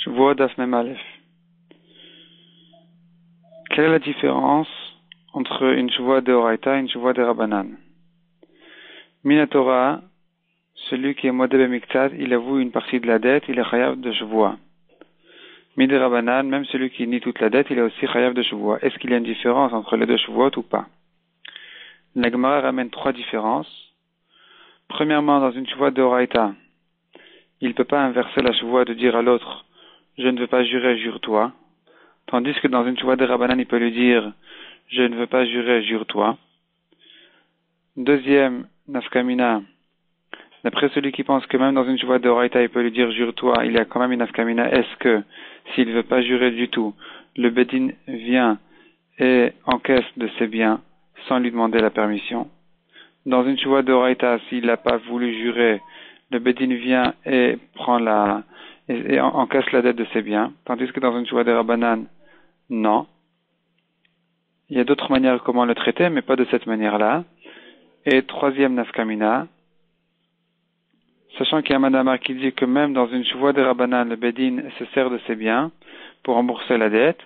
Shavuot Daf Mem Aleph. Quelle est la différence entre une Shavuot de Oraita et une Shavuot de Rabbanan? Minatora, celui qui est modé b'miktat, il avoue une partie de la dette, il est chayav de Shavuot. Mid Rabbanan, même celui qui nie toute la dette, il est aussi chayav de Shavuot. Est-ce qu'il y a une différence entre les deux Shavuot ou pas? La Gemara ramène trois différences. Premièrement, dans une Shavuot de Oraita, il ne peut pas inverser la Shavuot de dire à l'autre je ne veux pas jurer, jure-toi. Tandis que dans une Shavuot de Rabbanan, il peut lui dire je ne veux pas jurer, jure-toi. Deuxième nafkamina, d'après celui qui pense que même dans une Shavuot de Oraita, il peut lui dire jure-toi, il y a quand même une nafkamina. Est-ce que s'il ne veut pas jurer du tout, le Bedin vient et encaisse de ses biens sans lui demander la permission? Dans une Shavuot de Oraita, s'il n'a pas voulu jurer, le Bedin vient et prend et encaisse la dette de ses biens, tandis que dans une Shavuot de Rabbanan, non. Il y a d'autres manières comment le traiter, mais pas de cette manière-là. Et troisième nafkamina, sachant qu'il y a un Madamar qui dit que même dans une Shavuot de Rabbanan, le Bedin se sert de ses biens pour rembourser la dette,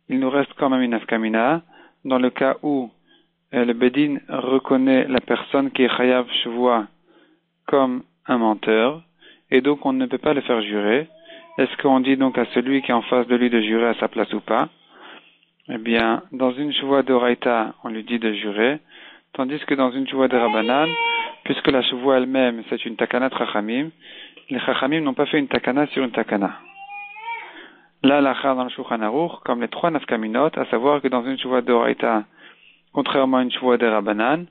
il nous reste quand même une nafkamina, dans le cas où le Bedin reconnaît la personne qui est chayav Shavuot comme un menteur, et donc on ne peut pas le faire jurer. Est-ce qu'on dit donc à celui qui est en face de lui de jurer à sa place ou pas? Eh bien, dans une Shavuot de Oraita, on lui dit de jurer, tandis que dans une Shavuot de Rabbanan, puisque la Shavuot elle-même, c'est une takana de Chachamim, les Chachamim n'ont pas fait une takana sur une takana. Là, l'achar dans le Shulchan Aruch, comme les trois nafkaminot, à savoir que dans une Shavuot de Oraita, contrairement à une Shavuot de Rabbanan,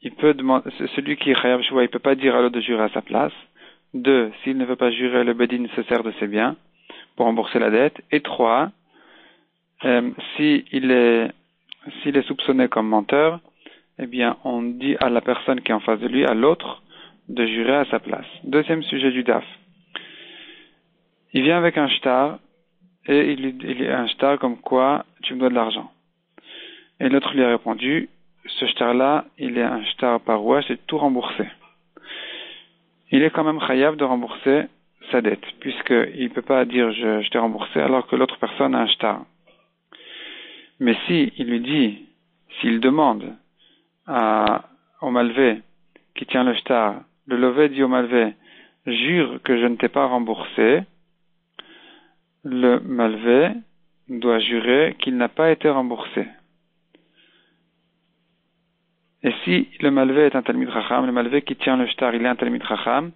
il peut demander, celui qui est chayav Shavuot, il peut pas dire à l'autre de jurer à sa place. 2, s'il ne veut pas jurer, le Bedin se sert de ses biens pour rembourser la dette. Et 3, s'il est soupçonné comme menteur, eh bien, on dit à la personne qui est en face de lui, à l'autre, de jurer à sa place. Deuxième sujet du DAF. Il vient avec un shtar, et il est un shtar comme quoi tu me dois de l'argent. Et l'autre lui a répondu, ce shtar-là, il est un shtar paroua, c'est tout remboursé. Il est quand même chayav de rembourser sa dette, puisqu'il ne peut pas dire je t'ai remboursé alors que l'autre personne a un shtar. Mais si il lui dit, s'il demande au malvé qui tient le shtar, le lové dit au malvé, jure que je ne t'ai pas remboursé, le malvé doit jurer qu'il n'a pas été remboursé. Et si le malvé est un talmid chacham, le malvé qui tient le shtar, il est un talmid chacham,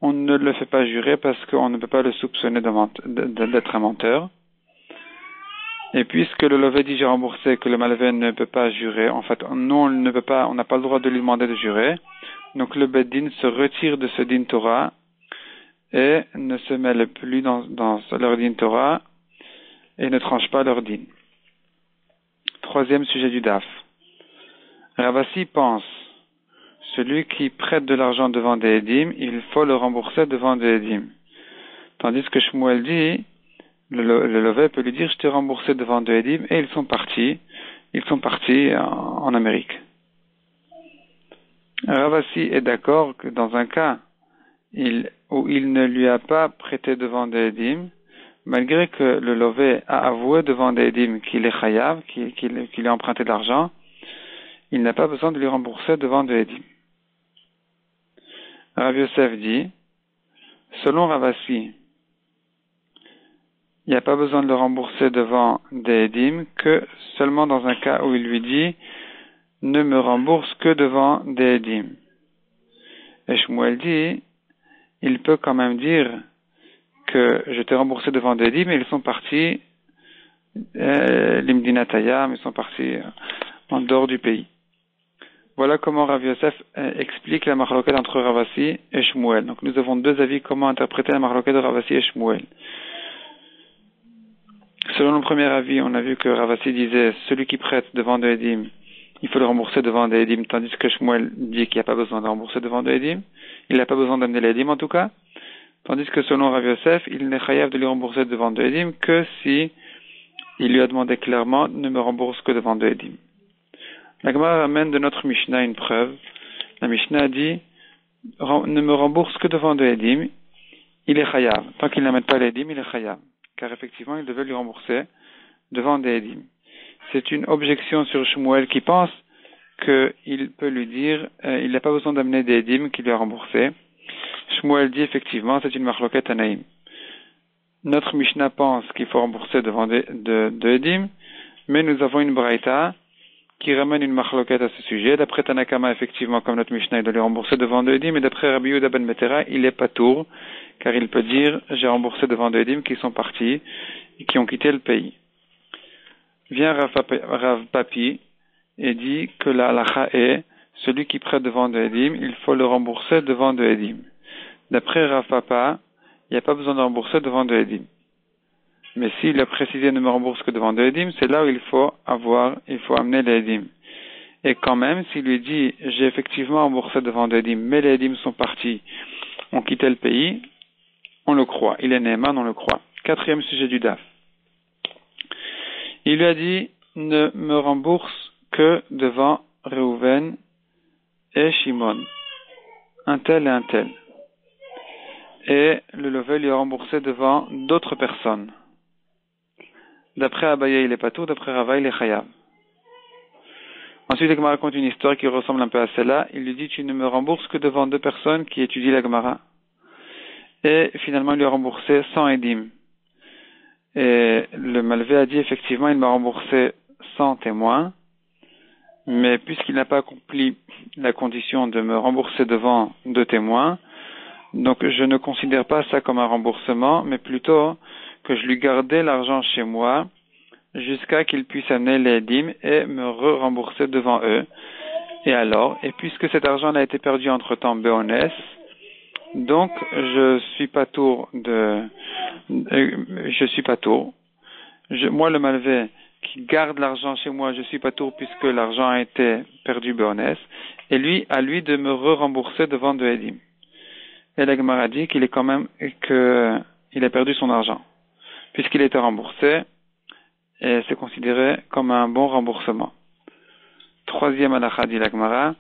on ne le fait pas jurer parce qu'on ne peut pas le soupçonner d'être un menteur. Et puisque le lové dit j'ai remboursé, que le malvé ne peut pas jurer, en fait, nous on n'a pas le droit de lui demander de jurer, donc le Beddin se retire de ce din Torah et ne se mêle plus dans leur din Torah et ne tranche pas leur din. Troisième sujet du DAF. Ravasi pense, celui qui prête de l'argent devant des Edim, il faut le rembourser devant des Edim. Tandis que Shmuel dit, le lové peut lui dire, je t'ai remboursé devant des Edim, et ils sont partis en Amérique. Ravasi est d'accord que dans un cas où il ne lui a pas prêté devant des Edim, malgré que le lové a avoué devant des Edim qu'il est chayav, qu'il a emprunté de l'argent, il n'a pas besoin de lui rembourser devant des Edim. Rav Yosef dit, selon Ravasi, il n'y a pas besoin de le rembourser devant des Edim que seulement dans un cas où il lui dit, ne me rembourse que devant des Edim. Et Shmuel dit, il peut quand même dire que je t'ai remboursé devant des Edim, mais ils sont partis l'Imdinatayam, ils sont partis en dehors du pays. Voilà comment Rav Yosef explique la marloquette entre Ravasi et Shmuel. Donc nous avons deux avis comment interpréter la marloquette de Ravasi et Shmuel. Selon le premier avis, on a vu que Ravasi disait celui qui prête devant des Edim, il faut le rembourser devant des Edim, tandis que Shmuel dit qu'il n'y a pas besoin de rembourser devant des Edim. Il n'a pas besoin d'amener les Edim en tout cas. Tandis que selon Rav Yosef, il n'est chayav de lui rembourser devant des Edim que si il lui a demandé clairement ne me rembourse que devant des Edim. La Gemara amène de notre Mishnah une preuve. La Mishnah dit ne me rembourse que devant deux Edim. il est chayav. Tant qu'il n'amène pas les edim, il est chayav. Car effectivement, il devait lui rembourser devant des edim. C'est une objection sur Shmuel qui pense qu'il peut lui dire, il n'a pas besoin d'amener des edim qu'il lui a remboursé. Shmuel dit effectivement, c'est une marloquette anaïm. Notre Mishnah pense qu'il faut rembourser devant de edim, mais nous avons une braïta qui ramène une marloquette à ce sujet. D'après Tanakama, effectivement, comme notre Mishnah, il doit lui rembourser devant de edim, mais d'après Rabbi Yehuda ben Betera, il est patour, car il peut dire, j'ai remboursé devant de edim qui sont partis et qui ont quitté le pays. Vient Rav Papi et dit que la halacha est, celui qui prête devant de edim, il faut le rembourser devant de edim. D'après Rav Papa, il n'y a pas besoin de rembourser devant de edim. Mais s'il a précisé ne me rembourse que devant de edim, c'est là où il faut amener les edim. Et quand même, s'il lui dit, j'ai effectivement remboursé devant de edim, mais les edim sont partis, ont quitté le pays, on le croit. Il est Neeman, on le croit. 4e sujet du DAF. Il lui a dit, ne me rembourse que devant Reuven et Shimon. Un tel et un tel. Et le levé lui a remboursé devant d'autres personnes. D'après Abaye, il est pas tout, d'après Rava, il est chayav. Ensuite, la Gemara raconte une histoire qui ressemble un peu à celle-là. Il lui dit, tu ne me rembourses que devant 2 personnes qui étudient la Gemara. Et finalement, il lui a remboursé 100 edim. Et le malvé a dit, effectivement, il m'a remboursé 100 témoins. Mais puisqu'il n'a pas accompli la condition de me rembourser devant 2 témoins, donc je ne considère pas ça comme un remboursement, mais plutôt que je lui gardais l'argent chez moi jusqu'à qu'il puisse amener les edim et me rembourser devant eux. Et alors, et puisque cet argent a été perdu entre-temps béonès, donc je suis pas tour. Moi le malvé qui garde l'argent chez moi, je suis pas tour puisque l'argent a été perdu béonès, et lui, à lui de me rembourser devant de edim. Et la Gemara dit qu'il est quand même, il a perdu son argent. Puisqu'il a été remboursé, et c'est considéré comme un bon remboursement. 3e halakha dit la Gemara.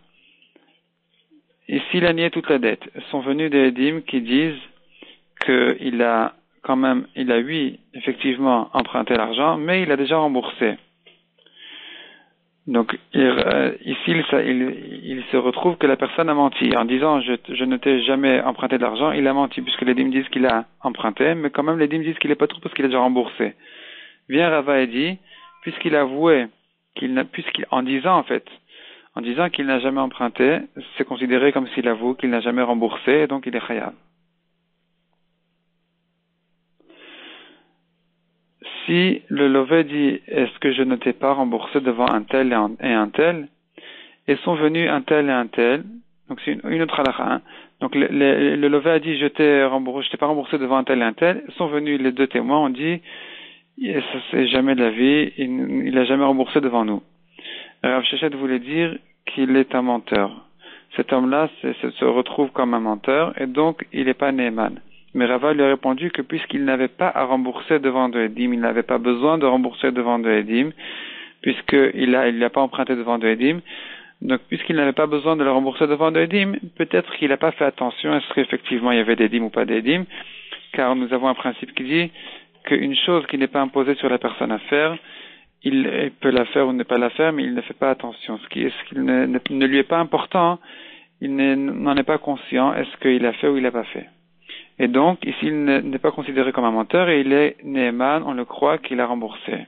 Et s'il a nié toute la dette, sont venus des edim qui disent qu'il a quand même, effectivement emprunté l'argent, mais il a déjà remboursé. Donc, ici, il se retrouve que la personne a menti. En disant, je ne t'ai jamais emprunté de l'argent, il a menti, puisque les dîmes disent qu'il a emprunté, mais quand même, les dîmes disent qu'il n'est pas trop parce qu'il a déjà remboursé. Vient Rava et dit, puisqu'il a avoué, en disant qu'il n'a jamais emprunté, c'est considéré comme s'il avoue qu'il n'a jamais remboursé, et donc il est chayav. Si le lové dit, est-ce que je ne t'ai pas remboursé devant un tel et un tel, et sont venus un tel et un tel, donc c'est une autre halakha, hein. Donc le lové a dit, je t'ai pas remboursé devant un tel et un tel, sont venus les 2 témoins, on dit, ça c'est jamais de la vie, il a jamais remboursé devant nous. Rav Shechet voulait dire qu'il est un menteur. Cet homme-là se retrouve comme un menteur, et donc il n'est pas Neeman. Mais Rava lui a répondu que puisqu'il n'avait pas à rembourser devant de edim, il n'avait pas besoin de rembourser devant de edim, puisqu'il n'a pas emprunté devant de edim. Donc, puisqu'il n'avait pas besoin de le rembourser devant de edim, peut-être qu'il n'a pas fait attention à ce qu'effectivement il y avait d'edim ou pas d'edim, car nous avons un principe qui dit qu'une chose qui n'est pas imposée sur la personne à faire, il peut la faire ou ne pas la faire, mais il ne fait pas attention. Ce qui ne lui est pas important, il n'en est pas conscient, est-ce qu'il a fait ou il n'a pas fait. Et donc, ici, il n'est pas considéré comme un menteur et il est Neeman, on le croit qu'il a remboursé.